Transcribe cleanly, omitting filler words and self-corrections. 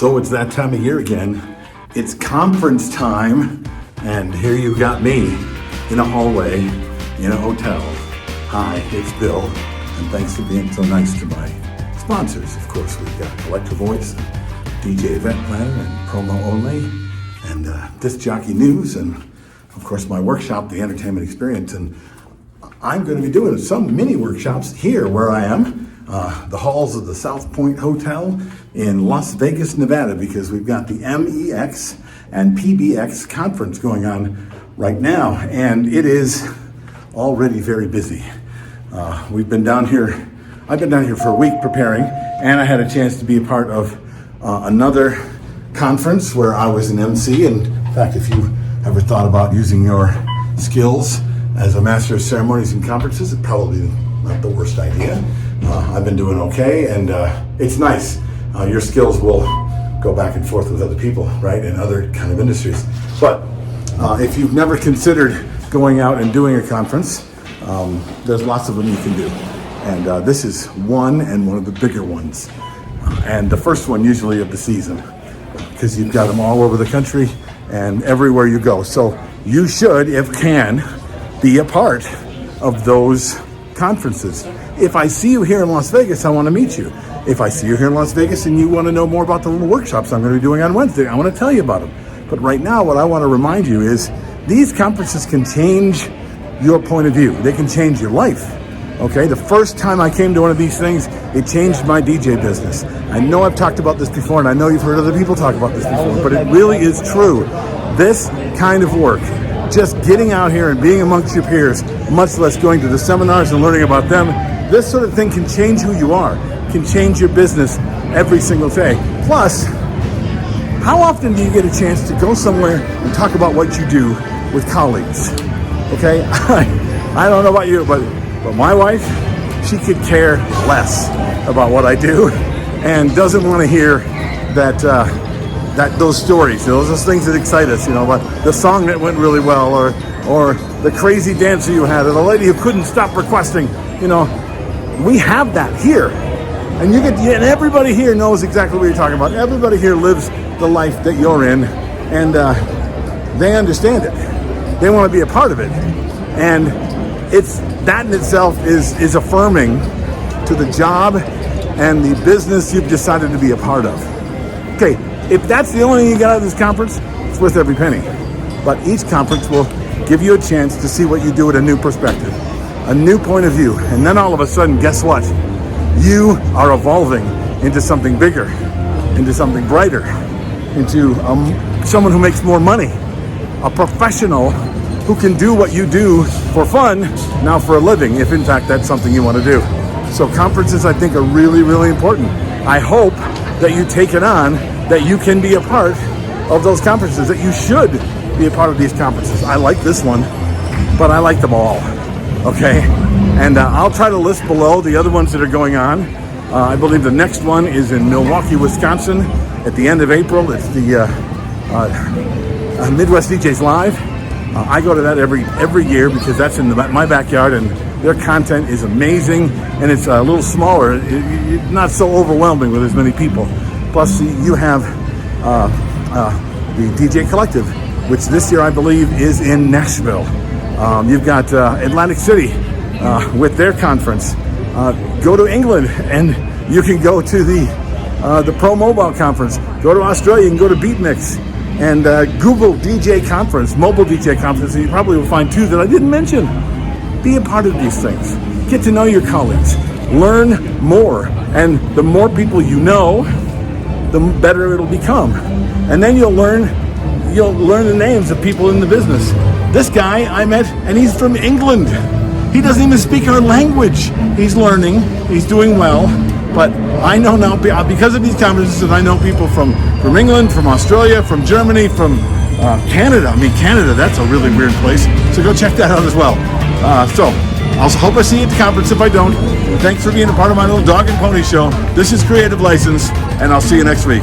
So it's that time of year again. It's conference time, and here you got me in a hallway in a hotel. Hi, it's Bill, and thanks for being so nice to my sponsors. Of course, we've got Electro Voice, DJ Event Planner, and Promo Only, and Disc Jockey News, and of course my workshop, The Entertainment Experience. And I'm going to be doing some mini workshops here where I am, the halls of the South Point Hotel in Las Vegas, Nevada, because we've got the MEX and PBX conference going on right now, and it is already very busy. We've been down here, I've been down here for a week preparing, and I had a chance to be a part of another conference where I was an MC. And in fact, if you ever thought about using your skills as a master of ceremonies and conferences, it's probably not the worst idea. I've been doing okay, and it's nice. Your skills will go back and forth with other people, right, in other kind of industries. But if you've never considered going out and doing a conference, there's lots of them you can do. And this is one, and one of the bigger ones. And the first one usually of the season, because you've got them all over the country and everywhere you go. So you should, if can, be a part of those conferences. If I see you here in Las Vegas, I want to meet you. If I see you here in Las Vegas and you want to know more about the little workshops I'm going to be doing on Wednesday, I want to tell you about them. But right now, what I want to remind you is these conferences can change your point of view. They can change your life. Okay, the first time I came to one of these things, it changed my DJ business. I know I've talked about this before, and I know you've heard other people talk about this before, but it really is true. This kind of work, just getting out here and being amongst your peers, much less going to the seminars and learning about them, this sort of thing can change who you are, can change your business every single day. Plus, how often do you get a chance to go somewhere and talk about what you do with colleagues? Okay, I don't know about you, but my wife, she could care less about what I do and doesn't want to hear that those stories, those things that excite us, about the song that went really well, or the crazy dancer you had, or the lady who couldn't stop requesting. We have that here, and and everybody here knows exactly what you're talking about. Everybody here lives the life that you're in, and they understand it. They want to be a part of it, and that in itself is affirming to the job and the business you've decided to be a part of. Okay, if that's the only thing you got out of this conference, it's worth every penny. But each conference will give you a chance to see what you do at a new perspective, a new point of view. And then all of a sudden, guess what? You are evolving into something bigger, into something brighter, into someone who makes more money, a professional who can do what you do for fun, now for a living, if in fact that's something you want to do. So conferences, I think, are really, really important. I hope that you take it on, that you can be a part of those conferences, that you should be a part of these conferences. I like this one, but I like them all, okay? And I'll try to list below the other ones that are going on. I believe the next one is in Milwaukee, Wisconsin at the end of April. It's the Midwest DJs Live. I go to that every year because that's in my backyard, and their content is amazing, and it's a little smaller, not so overwhelming with as many people. Plus, you have the DJ Collective, which this year I believe is in Nashville. You've got Atlantic City with their conference. Go to England, and you can go to the Pro Mobile Conference. Go to Australia, you can go to BeatMix. And Google DJ Conference, Mobile DJ Conference, and you probably will find two that I didn't mention. Be a part of these things. Get to know your colleagues. Learn more. And the more people you know, the better it'll become. And then you'll learn the names of people in the business. This guy I met, and he's from England. He doesn't even speak our language. He's learning. He's doing well. But I know now, because of these conferences, that I know people from England, from Australia, from Germany, from Canada. Canada, that's a really weird place. So go check that out as well. So I'll hope I see you at the conference. If I don't, thanks for being a part of my little dog and pony show. This is Creative License, and I'll see you next week.